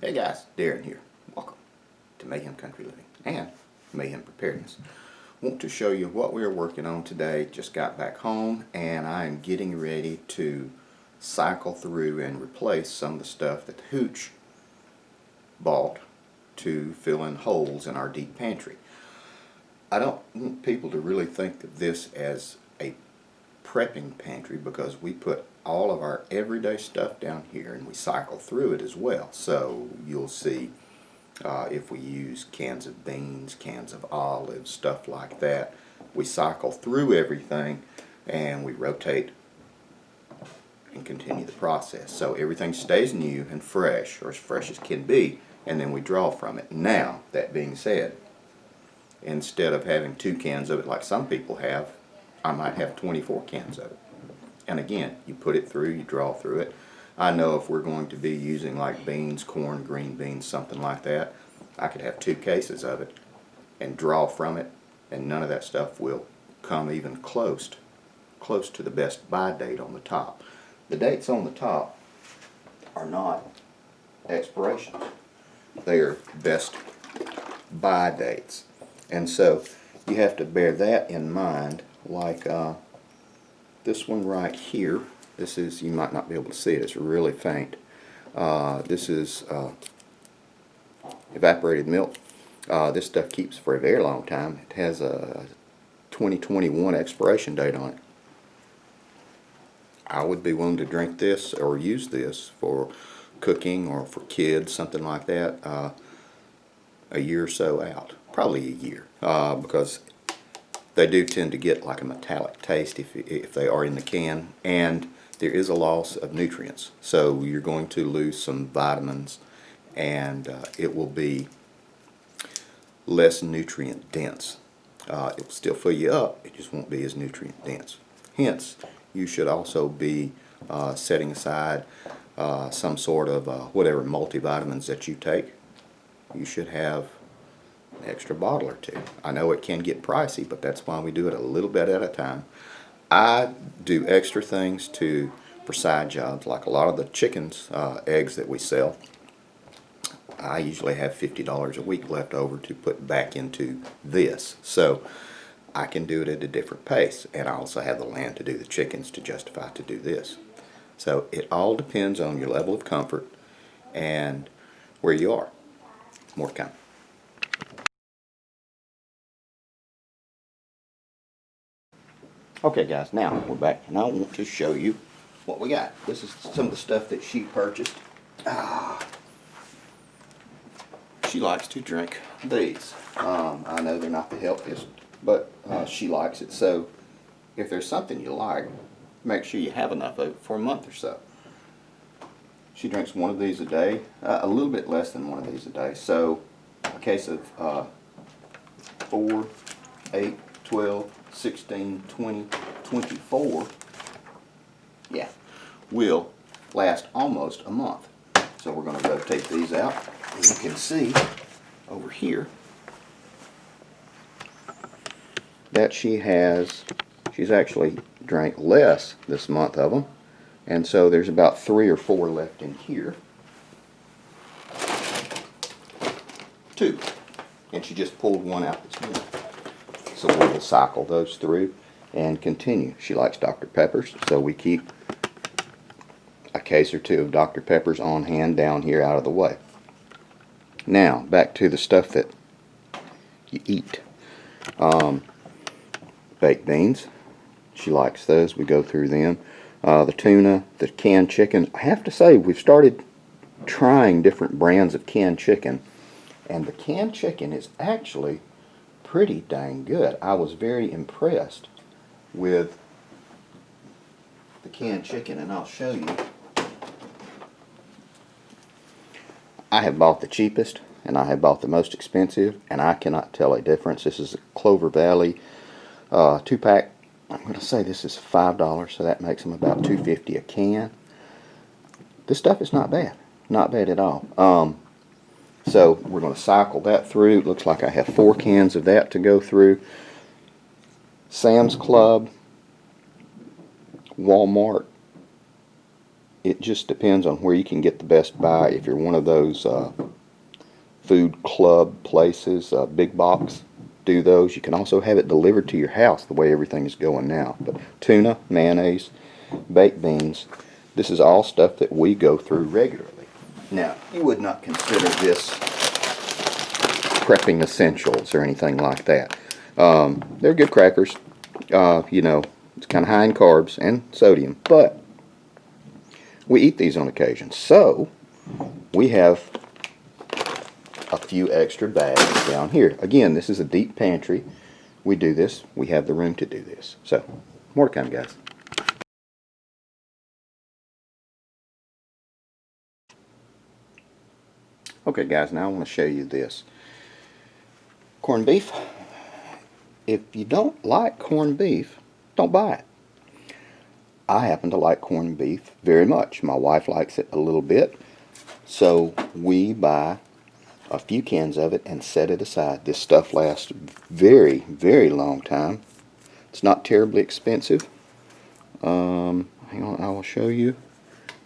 Hey guys, Darren here. Welcome to Mayhem Country Living and Mayhem Preparedness. Want to show you what we're working on today. Just got back home and I am getting ready to cycle through and replace some of the stuff that the Hooch bought to fill in holes in our deep pantry. I don't want people to really think of this as a prepping pantry because we put all of our everyday stuff down here and we cycle through it as well. So you'll see if we use cans of beans, cans of olives, stuff like that, we cycle through everything and we rotate and continue the process. So everything stays new and fresh, or as fresh as can be, and then we draw from it. Now, that being said, instead of having 2 cans of it like some people have, I might have 24 cans of it. And again, you put it through, you draw through it. I know if we're going to be using like beans, corn, green beans, something like that, I could have 2 cases of it and draw from it, and none of that stuff will come even close to the best buy date on the top. The dates on the top are not expirations. They are best buy dates. And so you have to bear that in mind, like this one right here. This is, you might not be able to see it, it's really faint. This is evaporated milk. This stuff keeps for a very long time. It has a 2021 expiration date on it. I would be willing to drink this or use this for cooking or for kids, something like that, a year or so out. Probably a year, because they do tend to get like a metallic taste if they are in the can, and there is a loss of nutrients. So you're going to lose some vitamins, and it will be less nutrient dense. It will still fill you up, it just won't be as nutrient dense. Hence, you should also be setting aside some sort of whatever multivitamins that you take. You should have an extra bottle or 2. I know it can get pricey, but that's why we do it a little bit at a time. I do extra things for side jobs, like a lot of the chickens' eggs that we sell. I usually have $50 a week left over to put back into this, so I can do it at a different pace, and I also have the land to do the chickens to justify to do this. So it all depends on your level of comfort and where you are. More to come. Okay guys, now we're back and I want to show you what we got. This is some of the stuff that she purchased. She likes to drink these. I know they're not the healthiest, but she likes it. So if there's something you like, make sure you have enough of it for a month or so. She drinks one of these a day, a little bit less than one of these a day. So a case of 4, 8, 12, 16, 20, 24, yeah, will last almost a month. So we're going to rotate these out. And you can see over here that she's actually drank less this month of them. And so there's about 3 or 4 left in here. 2. And she just pulled one out this morning. So we'll cycle those through and continue. She likes Dr. Peppers, so we keep a case or 2 of Dr. Peppers on hand down here out of the way. Now, back to the stuff that you eat. Baked beans. She likes those. We go through them. The tuna, the canned chicken. I have to say, we've started trying different brands of canned chicken, and the canned chicken is actually pretty dang good. I was very impressed with the canned chicken, and I'll show you. I have bought the cheapest and I have bought the most expensive, and I cannot tell a difference. This is a Clover Valley 2-pack. I'm going to say this is $5, so that makes them about $2.50 a can. This stuff is not bad. Not bad at all. So we're going to cycle that through. It looks like I have 4 cans of that to go through. Sam's Club, Walmart, it just depends on where you can get the best buy. If you're one of those food club places, big box, do those. You can also have it delivered to your house the way everything is going now. But tuna, mayonnaise, baked beans, this is all stuff that we go through regularly. Now, you would not consider this prepping essentials or anything like that. They're good crackers. You know, it's kind of high in carbs and sodium, but we eat these on occasion. So, we have a few extra bags down here. Again, this is a deep pantry. We do this. We have the room to do this. So, more to come, guys. Okay, guys, now I want to show you this. Corned beef. If you don't like corned beef, don't buy it. I happen to like corned beef very much. My wife likes it a little bit. So we buy a few cans of it and set it aside. This stuff lasts very, very long time. It's not terribly expensive. Hang on, I will show you.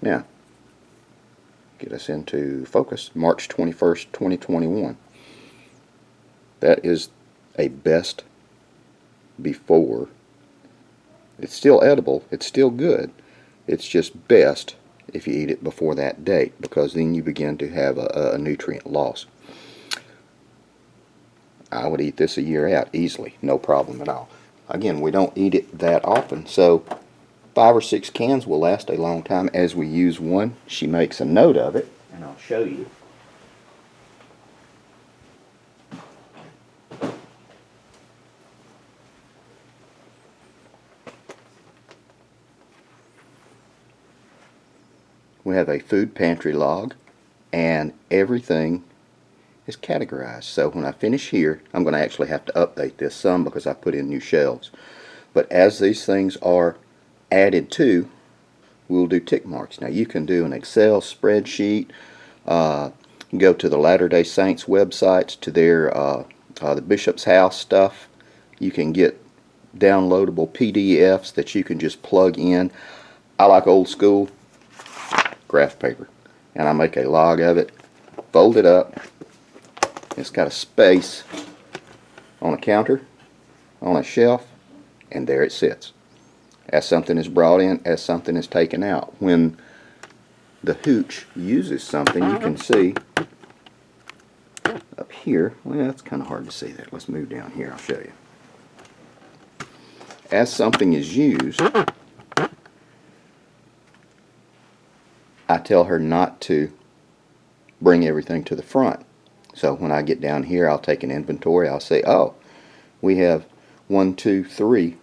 Now, get us into focus. March 21st, 2021. That is a best before. It's still edible. It's still good. It's just best if you eat it before that date, because then you begin to have a nutrient loss. I would eat this a year out easily, no problem at all. Again, we don't eat it that often, so 5 or 6 cans will last a long time as we use one. She makes a note of it, and I'll show you. We have a food pantry log, and everything is categorized. So when I finish here, I'm going to actually have to update this some because I put in new shelves. But as these things are added to, we'll do tick marks. Now you can do an Excel spreadsheet, go to the Latter-day Saints websites, to their the Bishop's House stuff. You can get downloadable PDFs that you can just plug in. I like old school graph paper, and I make a log of it, fold it up. It's got a space on a counter, on a shelf, and there it sits. As something is brought in, as something is taken out. When the hooch uses something, you can see up here. Well, it's kind of hard to see that. Let's move down here. I'll show you. As something is used, I tell her not to bring everything to the front. So when I get down here, I'll take an inventory. I'll say, oh, we have 1, 2, 3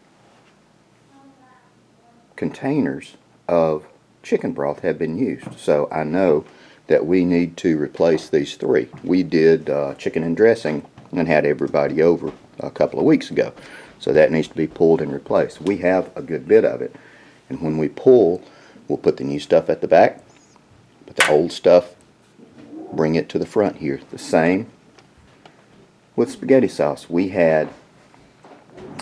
containers of chicken broth have been used. So I know that we need to replace these 3. We did chicken and dressing and had everybody over a couple of weeks ago. So that needs to be pulled and replaced. We have a good bit of it. And when we pull, we'll put the new stuff at the back, put the old stuff, bring it to the front here. The same with spaghetti sauce. We had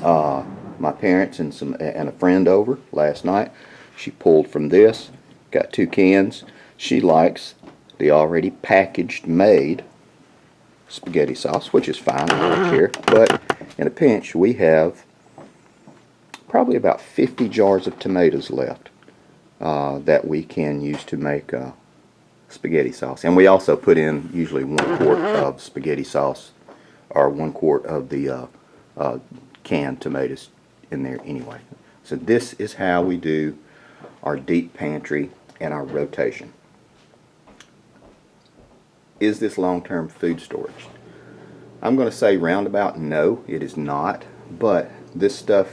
my parents and a friend over last night. She pulled from this, got 2 cans. She likes the already packaged, made spaghetti sauce, which is fine, I don't care. But in a pinch, we have probably about 50 jars of tomatoes left that we can use to make spaghetti sauce. And we also put in usually 1 quart of spaghetti sauce, or 1 quart of the canned tomatoes in there anyway. So this is how we do our deep pantry and our rotation. Is this long-term food storage? I'm going to say roundabout no, it is not. But this stuff,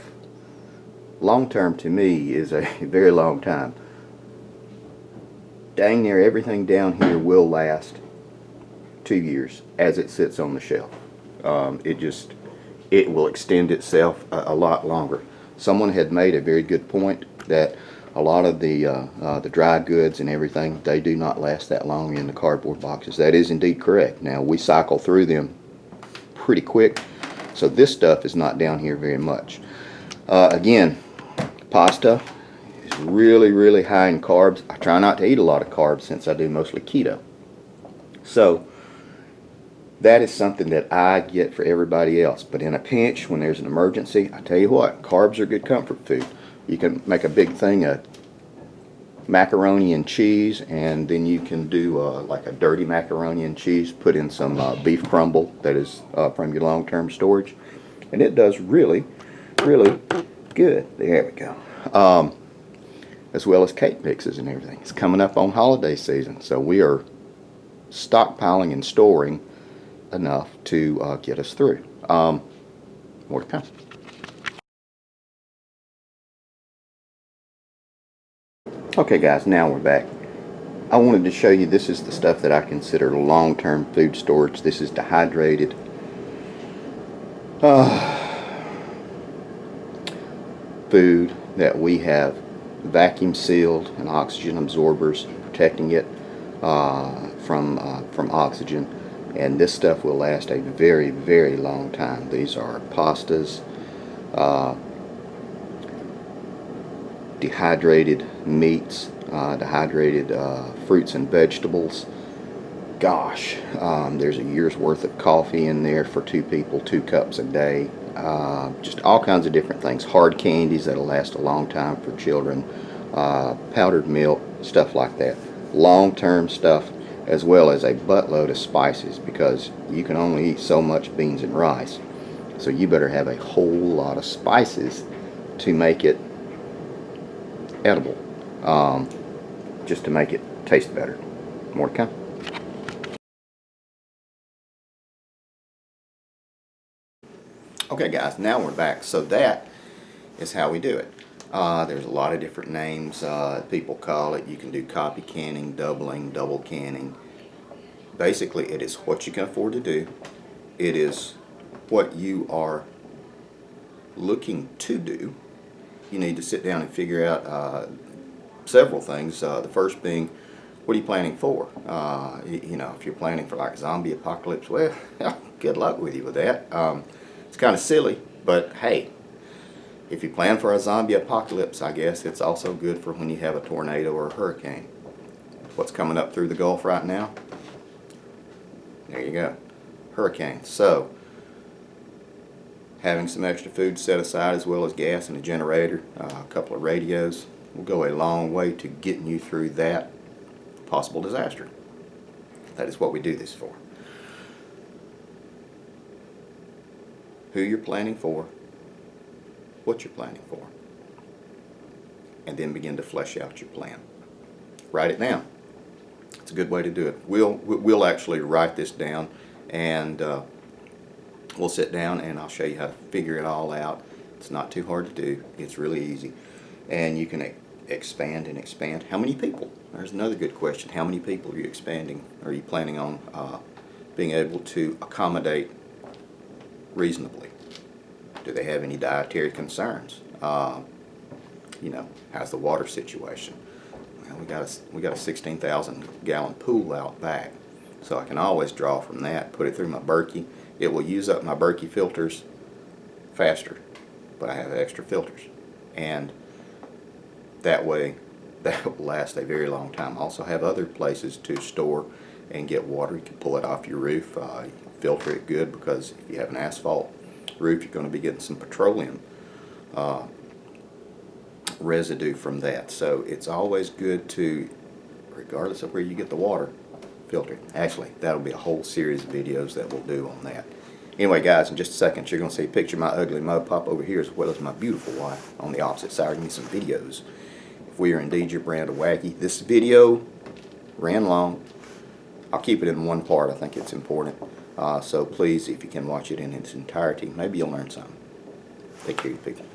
long-term to me, is a very long time. Dang near everything down here will last 2 years as it sits on the shelf. It will extend itself a lot longer. Someone had made a very good point that a lot of the dry goods and everything, they do not last that long in the cardboard boxes. That is indeed correct. Now, we cycle through them pretty quick, so this stuff is not down here very much. Again, pasta is really, really high in carbs. I try not to eat a lot of carbs since I do mostly keto. So that is something that I get for everybody else. But in a pinch, when there's an emergency, I tell you what, carbs are good comfort food. You can make a big thing of macaroni and cheese, and then you can do like a dirty macaroni and cheese, put in some beef crumble that is from your long-term storage, and it does really, really good. There we go. As well as cake mixes and everything. It's coming up on holiday season, so we are stockpiling and storing enough to get us through. More to come. Okay guys, now we're back. I wanted to show you, this is the stuff that I consider long-term food storage. This is dehydrated food that we have vacuum sealed and oxygen absorbers protecting it from oxygen, and this stuff will last a very, very long time. These are pastas, dehydrated meats, dehydrated fruits and vegetables. Gosh, there's a year's worth of coffee in there for 2 people, 2 cups a day. Just all kinds of different things. Hard candies that'll last a long time for children, powdered milk, stuff like that. Long-term stuff, as well as a buttload of spices, because you can only eat so much beans and rice. So you better have a whole lot of spices to make it edible, just to make it taste better. More to come. Okay guys, now we're back. So that is how we do it. There's a lot of different names people call it. You can do copy canning, doubling, double canning. Basically, it is what you can afford to do. It is what you are looking to do. You need to sit down and figure out several things. The first being, what are you planning for? You know, if you're planning for like zombie apocalypse, well, good luck with you with that. It's kind of silly, but hey, if you plan for a zombie apocalypse, I guess it's also good for when you have a tornado or a hurricane. What's coming up through the Gulf right now? There you go, hurricane. So having some extra food set aside, as well as gas and a generator, a couple of radios, will go a long way to getting you through that possible disaster. That is what we do this for. Who you're planning for, what you're planning for, and then begin to flesh out your plan. Write it down. It's a good way to do it. We'll actually write this down, and we'll sit down and I'll show you how to figure it all out. It's not too hard to do. It's really easy, and you can expand and expand. How many people? There's another good question. How many people are you expanding? Are you planning on being able to accommodate reasonably? Do they have any dietary concerns? You know, how's the water situation? Well, we got a 16,000 gallon pool out back, so I can always draw from that, put it through my Berkey. It will use up my Berkey filters faster, but I have extra filters, and that way that will last a very long time. I also have other places to store and get water. You can pull it off your roof, filter it good, because if you have an asphalt roof, you're going to be getting some petroleum residue from that. So it's always good to, regardless of where you get the water, filter it. Actually, that'll be a whole series of videos that we'll do on that. Anyway guys, in just a second you're going to see a picture of my ugly mug pop over here, as well as my beautiful wife on the opposite side. Give me some videos. If we are indeed your brand of wacky. This video ran long. I'll keep it in one part. I think it's important. So please, if you can watch it in its entirety, maybe you'll learn something. Take care, you people.